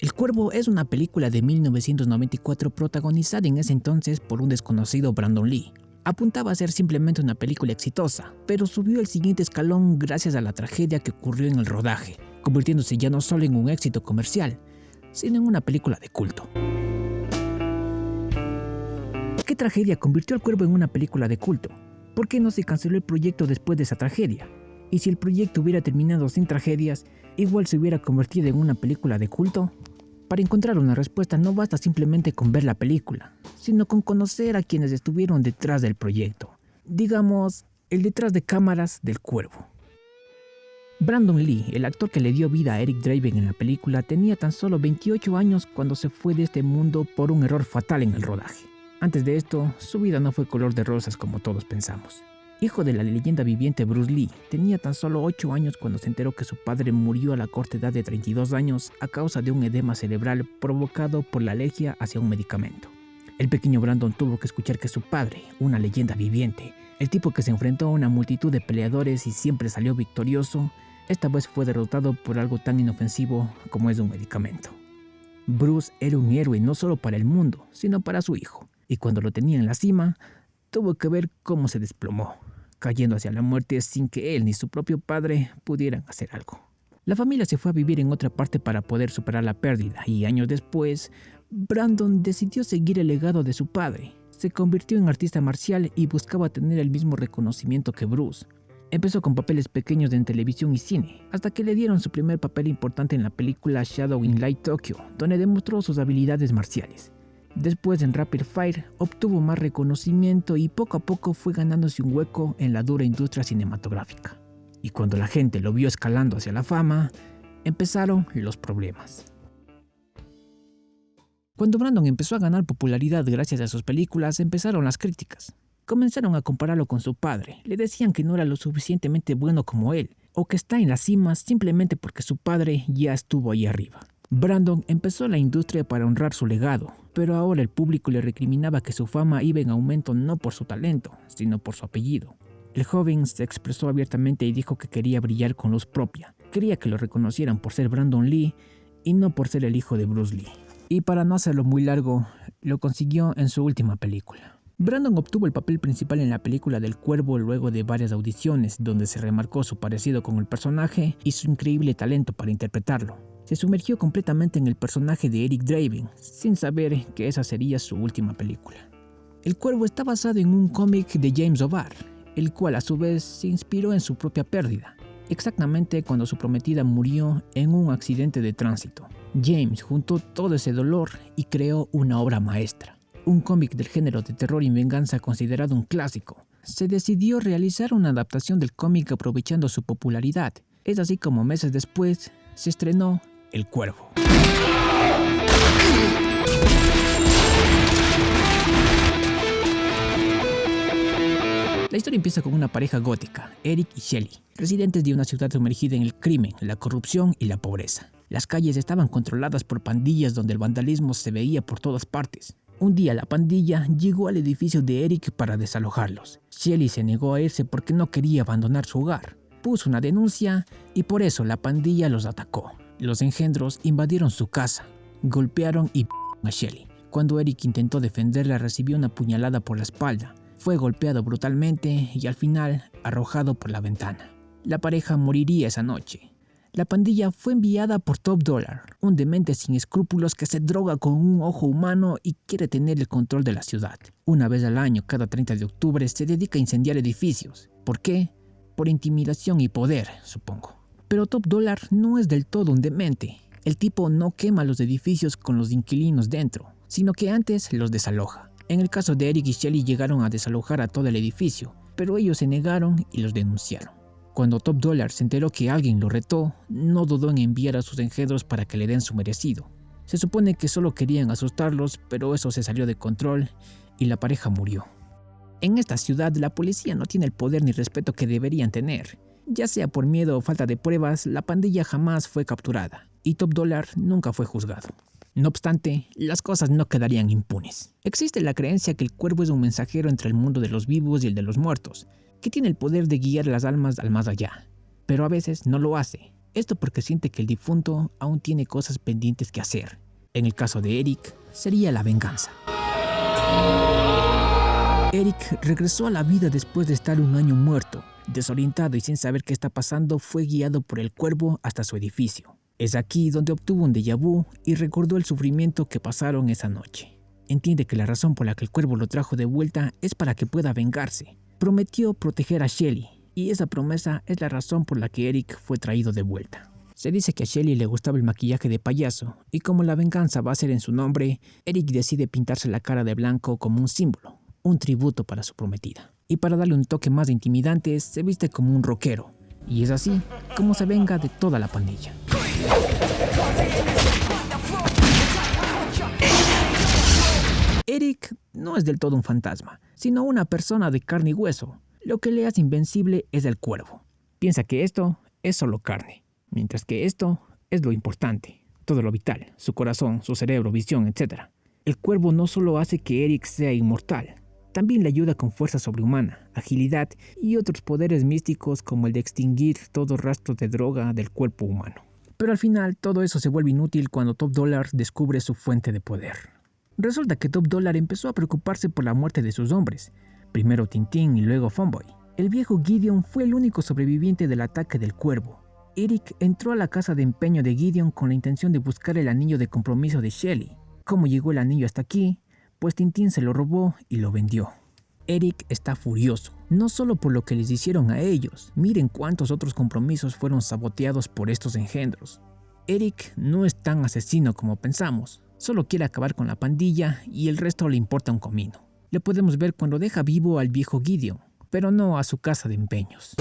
El Cuervo es una película de 1994 protagonizada en ese entonces por un desconocido Brandon Lee. Apuntaba a ser simplemente una película exitosa, pero subió el siguiente escalón gracias a la tragedia que ocurrió en el rodaje, convirtiéndose ya no solo en un éxito comercial, sino en una película de culto. ¿Qué tragedia convirtió al Cuervo en una película de culto? ¿Por qué no se canceló el proyecto después de esa tragedia? Y si el proyecto hubiera terminado sin tragedias, ¿igual se hubiera convertido en una película de culto? Para encontrar una respuesta no basta simplemente con ver la película, sino con conocer a quienes estuvieron detrás del proyecto. Digamos, el detrás de cámaras del Cuervo. Brandon Lee, el actor que le dio vida a Eric Draven en la película, tenía tan solo 28 años cuando se fue de este mundo por un error fatal en el rodaje. Antes de esto, su vida no fue color de rosas como todos pensamos. Hijo de la leyenda viviente Bruce Lee, tenía tan solo 8 años cuando se enteró que su padre murió a la corta edad de 32 años a causa de un edema cerebral provocado por la alergia hacia un medicamento. El pequeño Brandon tuvo que escuchar que su padre, una leyenda viviente, el tipo que se enfrentó a una multitud de peleadores y siempre salió victorioso, esta vez fue derrotado por algo tan inofensivo como es un medicamento. Bruce era un héroe no solo para el mundo, sino para su hijo, y cuando lo tenía en la cima, tuvo que ver cómo se desplomó, cayendo hacia la muerte sin que él ni su propio padre pudieran hacer algo. La familia se fue a vivir en otra parte para poder superar la pérdida y años después, Brandon decidió seguir el legado de su padre. Se convirtió en artista marcial y buscaba tener el mismo reconocimiento que Bruce. Empezó con papeles pequeños en televisión y cine, hasta que le dieron su primer papel importante en la película Shadow in Light Tokyo, donde demostró sus habilidades marciales. Después en Rapid Fire obtuvo más reconocimiento y poco a poco fue ganándose un hueco en la dura industria cinematográfica. Y cuando la gente lo vio escalando hacia la fama, empezaron los problemas. Cuando Brandon empezó a ganar popularidad gracias a sus películas, empezaron las críticas. Comenzaron a compararlo con su padre, le decían que no era lo suficientemente bueno como él, o que está en la cima simplemente porque su padre ya estuvo ahí arriba. Brandon empezó la industria para honrar su legado, pero ahora el público le recriminaba que su fama iba en aumento no por su talento, sino por su apellido. El joven se expresó abiertamente y dijo que quería brillar con luz propia. Quería que lo reconocieran por ser Brandon Lee y no por ser el hijo de Bruce Lee. Y para no hacerlo muy largo, lo consiguió en su última película. Brandon obtuvo el papel principal en la película del Cuervo luego de varias audiciones, donde se remarcó su parecido con el personaje y su increíble talento para interpretarlo. Se sumergió completamente en el personaje de Eric Draven, sin saber que esa sería su última película. El Cuervo está basado en un cómic de James O'Barr, el cual a su vez se inspiró en su propia pérdida, exactamente cuando su prometida murió en un accidente de tránsito. James juntó todo ese dolor y creó una obra maestra. Un cómic del género de terror y venganza considerado un clásico. Se decidió realizar una adaptación del cómic aprovechando su popularidad. Es así como meses después se estrenó El Cuervo. La historia empieza con una pareja gótica, Eric y Shelly, residentes de una ciudad sumergida en el crimen, la corrupción y la pobreza. Las calles estaban controladas por pandillas donde el vandalismo se veía por todas partes. Un día la pandilla llegó al edificio de Eric para desalojarlos. Shelly se negó a irse porque no quería abandonar su hogar. Puso una denuncia y por eso la pandilla los atacó. Los engendros invadieron su casa, golpearon y a Shelly. Cuando Eric intentó defenderla, recibió una puñalada por la espalda. Fue golpeado brutalmente y al final arrojado por la ventana. La pareja moriría esa noche. La pandilla fue enviada por Top Dollar, un demente sin escrúpulos que se droga con un ojo humano y quiere tener el control de la ciudad. Una vez al año, cada 30 de octubre, se dedica a incendiar edificios. ¿Por qué? Por intimidación y poder, supongo. Pero Top Dollar no es del todo un demente. El tipo no quema los edificios con los inquilinos dentro, sino que antes los desaloja. En el caso de Eric y Shelly llegaron a desalojar a todo el edificio, pero ellos se negaron y los denunciaron. Cuando Top Dollar se enteró que alguien lo retó, no dudó en enviar a sus engendros para que le den su merecido. Se supone que solo querían asustarlos, pero eso se salió de control y la pareja murió. En esta ciudad la policía no tiene el poder ni respeto que deberían tener. Ya sea por miedo o falta de pruebas, la pandilla jamás fue capturada y Top Dollar nunca fue juzgado. No obstante, las cosas no quedarían impunes. Existe la creencia que el cuervo es un mensajero entre el mundo de los vivos y el de los muertos, que tiene el poder de guiar las almas al más allá, pero a veces no lo hace. Esto porque siente que el difunto aún tiene cosas pendientes que hacer. En el caso de Eric, sería la venganza. Eric regresó a la vida después de estar un año muerto. Desorientado y sin saber qué está pasando, fue guiado por el cuervo hasta su edificio. Es aquí donde obtuvo un déjà vu y recordó el sufrimiento que pasaron esa noche. Entiende que la razón por la que el cuervo lo trajo de vuelta es para que pueda vengarse. Prometió proteger a Shelly, y esa promesa es la razón por la que Eric fue traído de vuelta. Se dice que a Shelly le gustaba el maquillaje de payaso, y como la venganza va a ser en su nombre, Eric decide pintarse la cara de blanco como un símbolo, un tributo para su prometida. Y para darle un toque más intimidante, se viste como un rockero, y es así como se venga de toda la pandilla. Eric no es del todo un fantasma, sino una persona de carne y hueso. Lo que le hace invencible es el cuervo. Piensa que esto es solo carne, mientras que esto es lo importante, todo lo vital, su corazón, su cerebro, visión, etc. El cuervo no solo hace que Eric sea inmortal, también le ayuda con fuerza sobrehumana, agilidad y otros poderes místicos como el de extinguir todo rastro de droga del cuerpo humano. Pero al final todo eso se vuelve inútil cuando Top Dollar descubre su fuente de poder. Resulta que Top Dollar empezó a preocuparse por la muerte de sus hombres, primero Tintín y luego Funboy. El viejo Gideon fue el único sobreviviente del ataque del cuervo. Eric entró a la casa de empeño de Gideon con la intención de buscar el anillo de compromiso de Shelly. ¿Cómo llegó el anillo hasta aquí? Pues Tintín se lo robó y lo vendió. Eric está furioso, no solo por lo que les hicieron a ellos, miren cuántos otros compromisos fueron saboteados por estos engendros. Eric no es tan asesino como pensamos, solo quiere acabar con la pandilla y el resto le importa un comino. Le podemos ver cuando deja vivo al viejo Gideon, pero no a su casa de empeños.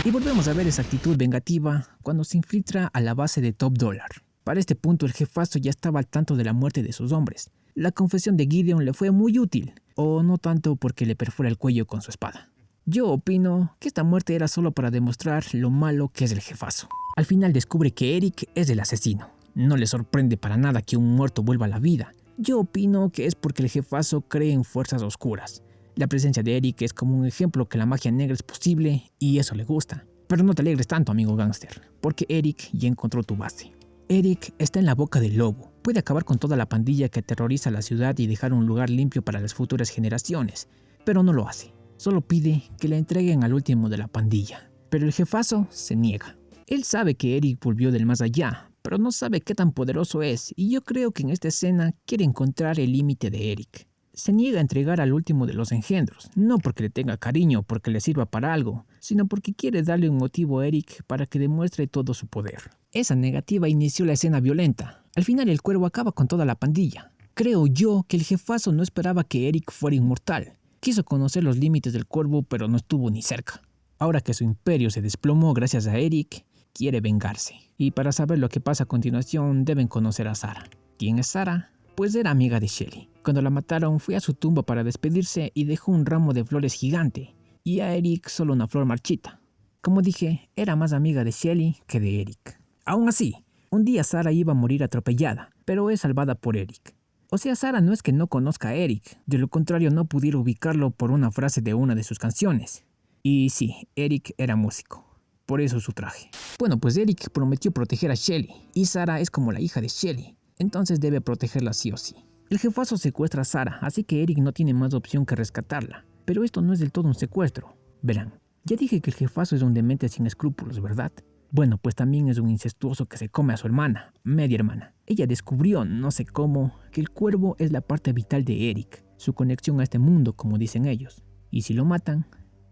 Y volvemos a ver esa actitud vengativa cuando se infiltra a la base de Top Dollar. Para este punto el jefazo ya estaba al tanto de la muerte de sus hombres. La confesión de Gideon le fue muy útil, o no tanto porque le perfora el cuello con su espada. Yo opino que esta muerte era solo para demostrar lo malo que es el jefazo. Al final descubre que Eric es el asesino. No le sorprende para nada que un muerto vuelva a la vida. Yo opino que es porque el jefazo cree en fuerzas oscuras. La presencia de Eric es como un ejemplo que la magia negra es posible y eso le gusta. Pero no te alegres tanto, amigo gángster, porque Eric ya encontró tu base. Eric está en la boca del lobo. Puede acabar con toda la pandilla que aterroriza la ciudad y dejar un lugar limpio para las futuras generaciones, pero no lo hace. Solo pide que le entreguen al último de la pandilla. Pero el jefazo se niega. Él sabe que Eric volvió del más allá, pero no sabe qué tan poderoso es, y yo creo que en esta escena quiere encontrar el límite de Eric. Se niega a entregar al último de los engendros, no porque le tenga cariño o porque le sirva para algo, sino porque quiere darle un motivo a Eric para que demuestre todo su poder. Esa negativa inició la escena violenta. Al final el cuervo acaba con toda la pandilla. Creo yo que el jefazo no esperaba que Eric fuera inmortal. Quiso conocer los límites del cuervo, pero no estuvo ni cerca. Ahora que su imperio se desplomó gracias a Eric, quiere vengarse. Y para saber lo que pasa a continuación, deben conocer a Sarah. ¿Quién es Sarah? Pues era amiga de Shelly. Cuando la mataron, fue a su tumba para despedirse y dejó un ramo de flores gigante, y a Eric solo una flor marchita. Como dije, era más amiga de Shelly que de Eric. Aún así, un día Sarah iba a morir atropellada, pero es salvada por Eric. O sea, Sarah no es que no conozca a Eric, de lo contrario no pudiera ubicarlo por una frase de una de sus canciones. Y sí, Eric era músico, por eso su traje. Bueno, pues Eric prometió proteger a Shelly, y Sarah es como la hija de Shelly, entonces debe protegerla sí o sí. El jefazo secuestra a Sarah, así que Eric no tiene más opción que rescatarla. Pero esto no es del todo un secuestro. Verán, ya dije que el jefazo es un demente sin escrúpulos, ¿verdad? Bueno, pues también es un incestuoso que se come a su hermana, media hermana. Ella descubrió, no sé cómo, que el cuervo es la parte vital de Eric, su conexión a este mundo, como dicen ellos. Y si lo matan,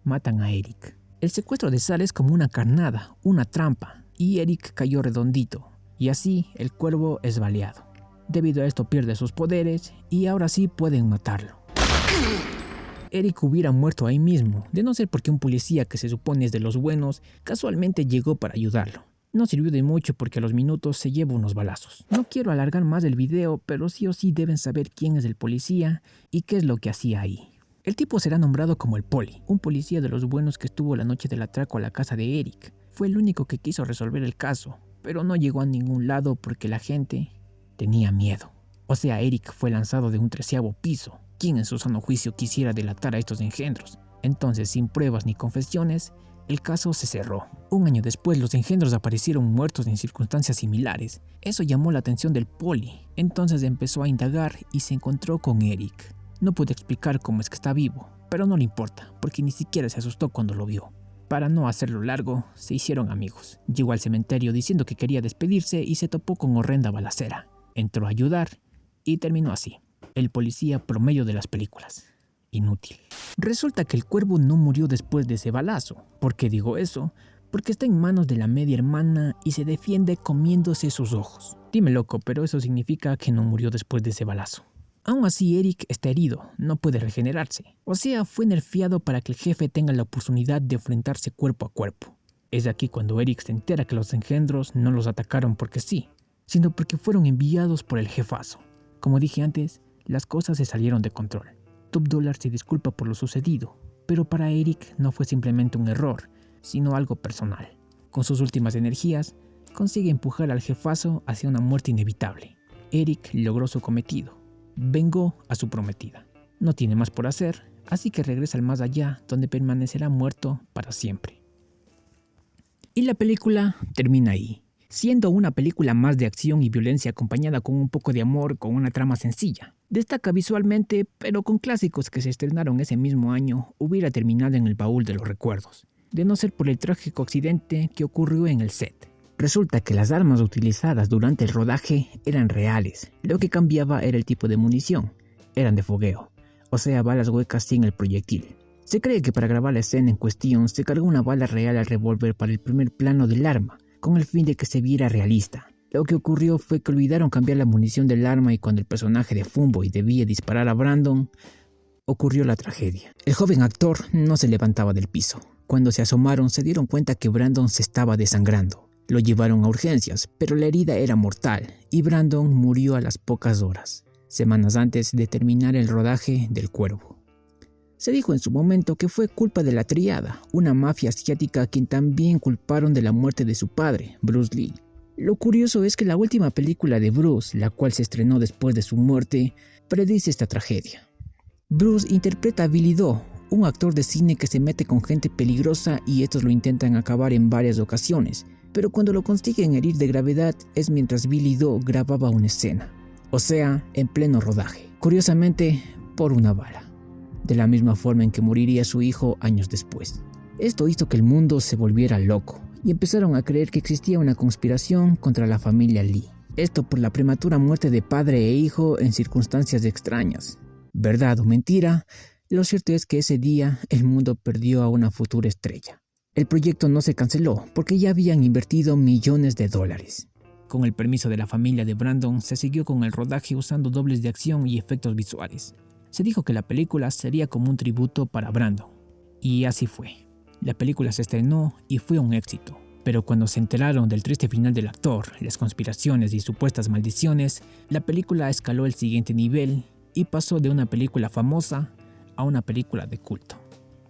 matan a Eric. El secuestro de Sarah es como una carnada, una trampa, y Eric cayó redondito, y así el cuervo es baleado. Debido a esto pierde sus poderes y ahora sí pueden matarlo. Eric hubiera muerto ahí mismo, de no ser porque un policía que se supone es de los buenos, casualmente llegó para ayudarlo. No sirvió de mucho porque a los minutos se lleva unos balazos. No quiero alargar más el video, pero sí o sí deben saber quién es el policía y qué es lo que hacía ahí. El tipo será nombrado como el Poli, un policía de los buenos que estuvo la noche del atraco a la casa de Eric. Fue el único que quiso resolver el caso, pero no llegó a ningún lado porque la gente tenía miedo. O sea, Eric fue lanzado de un 13º piso. ¿Quién en su sano juicio quisiera delatar a estos engendros? Entonces, sin pruebas ni confesiones, El caso se cerró. Un año después, los engendros aparecieron muertos en circunstancias similares. Eso llamó la atención del poli. Entonces empezó a indagar y se encontró con Eric. No pude explicar cómo es que está vivo, pero no le importa, porque ni siquiera se asustó cuando lo vio. Para no hacerlo largo, se hicieron amigos. Llegó al cementerio diciendo que quería despedirse y se topó con horrenda balacera. Entró a ayudar y terminó así. El policía promedio de las películas. Inútil. Resulta que el cuervo no murió después de ese balazo. ¿Por qué digo eso? Porque está en manos de la media hermana y se defiende comiéndose sus ojos. Dime loco, pero eso significa que no murió después de ese balazo. Aún así, Eric está herido, no puede regenerarse. O sea, fue nerfeado para que el jefe tenga la oportunidad de enfrentarse cuerpo a cuerpo. Es aquí cuando Eric se entera que los engendros no los atacaron porque sí, sino porque fueron enviados por el jefazo. Como dije antes, las cosas se salieron de control. Top Dollar se disculpa por lo sucedido, pero para Eric no fue simplemente un error, sino algo personal. Con sus últimas energías, consigue empujar al jefazo hacia una muerte inevitable. Eric logró su cometido. Vengó a su prometida. No tiene más por hacer, así que regresa al más allá, donde permanecerá muerto para siempre. Y la película termina ahí, siendo una película más de acción y violencia acompañada con un poco de amor, con una trama sencilla. Destaca visualmente, pero con clásicos que se estrenaron ese mismo año, hubiera terminado en el baúl de los recuerdos, de no ser por el trágico accidente que ocurrió en el set. Resulta que las armas utilizadas durante el rodaje eran reales, lo que cambiaba era el tipo de munición, eran de fogueo, o sea balas huecas sin el proyectil. Se cree que para grabar la escena en cuestión se cargó una bala real al revólver para el primer plano del arma, con el fin de que se viera realista. Lo que ocurrió fue que olvidaron cambiar la munición del arma y cuando el personaje de Fumboy debía disparar a Brandon, ocurrió la tragedia. El joven actor no se levantaba del piso. Cuando se asomaron se dieron cuenta que Brandon se estaba desangrando. Lo llevaron a urgencias, pero la herida era mortal y Brandon murió a las pocas horas, semanas antes de terminar el rodaje del Cuervo. Se dijo en su momento que fue culpa de la Triada, una mafia asiática a quien también culparon de la muerte de su padre, Bruce Lee. Lo curioso es que la última película de Bruce, la cual se estrenó después de su muerte, predice esta tragedia. Bruce interpreta a Billy Do, un actor de cine que se mete con gente peligrosa y estos lo intentan acabar en varias ocasiones, pero cuando lo consiguen herir de gravedad es mientras Billy Do grababa una escena, o sea, en pleno rodaje, curiosamente por una bala, de la misma forma en que moriría su hijo años después. Esto hizo que el mundo se volviera loco y empezaron a creer que existía una conspiración contra la familia Lee. Esto por la prematura muerte de padre e hijo en circunstancias extrañas. ¿Verdad o mentira? Lo cierto es que ese día el mundo perdió a una futura estrella. El proyecto no se canceló porque ya habían invertido millones de dólares. Con el permiso de la familia de Brandon, se siguió con el rodaje usando dobles de acción y efectos visuales. Se dijo que la película sería como un tributo para Brandon. Y así fue. La película se estrenó y fue un éxito. Pero cuando se enteraron del triste final del actor, las conspiraciones y supuestas maldiciones, la película escaló el siguiente nivel y pasó de una película famosa a una película de culto.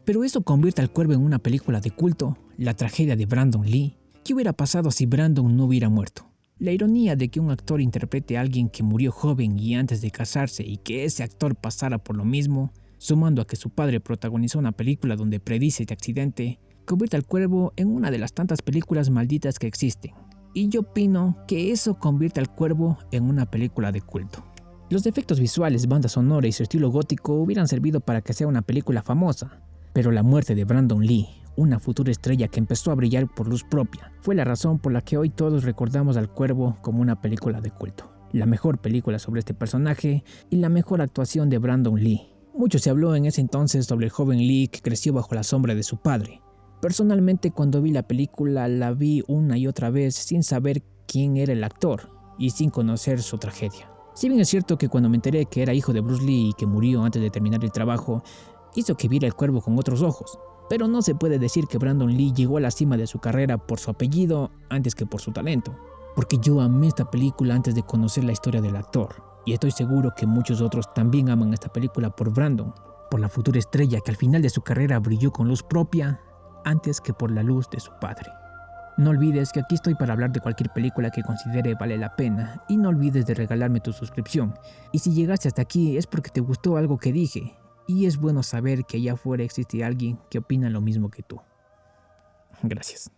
Pero eso convierte al Cuervo en una película de culto, la tragedia de Brandon Lee. ¿Qué hubiera pasado si Brandon no hubiera muerto? La ironía de que un actor interprete a alguien que murió joven y antes de casarse y que ese actor pasara por lo mismo, sumando a que su padre protagonizó una película donde predice este accidente, convierte al Cuervo en una de las tantas películas malditas que existen. Y yo opino que eso convierte al Cuervo en una película de culto. Los efectos visuales, banda sonora y su estilo gótico hubieran servido para que sea una película famosa, pero la muerte de Brandon Lee, una futura estrella que empezó a brillar por luz propia, fue la razón por la que hoy todos recordamos al Cuervo como una película de culto. La mejor película sobre este personaje y la mejor actuación de Brandon Lee. Mucho se habló en ese entonces sobre el joven Lee que creció bajo la sombra de su padre. Personalmente, cuando vi la película, la vi una y otra vez sin saber quién era el actor y sin conocer su tragedia. Si bien es cierto que cuando me enteré que era hijo de Bruce Lee y que murió antes de terminar el trabajo, hizo que viera el Cuervo con otros ojos. Pero no se puede decir que Brandon Lee llegó a la cima de su carrera por su apellido antes que por su talento. Porque yo amé esta película antes de conocer la historia del actor. Y estoy seguro que muchos otros también aman esta película por Brandon, por la futura estrella que al final de su carrera brilló con luz propia antes que por la luz de su padre. No olvides que aquí estoy para hablar de cualquier película que considere vale la pena y no olvides de regalarme tu suscripción. Y si llegaste hasta aquí es porque te gustó algo que dije y es bueno saber que allá afuera existe alguien que opina lo mismo que tú. Gracias.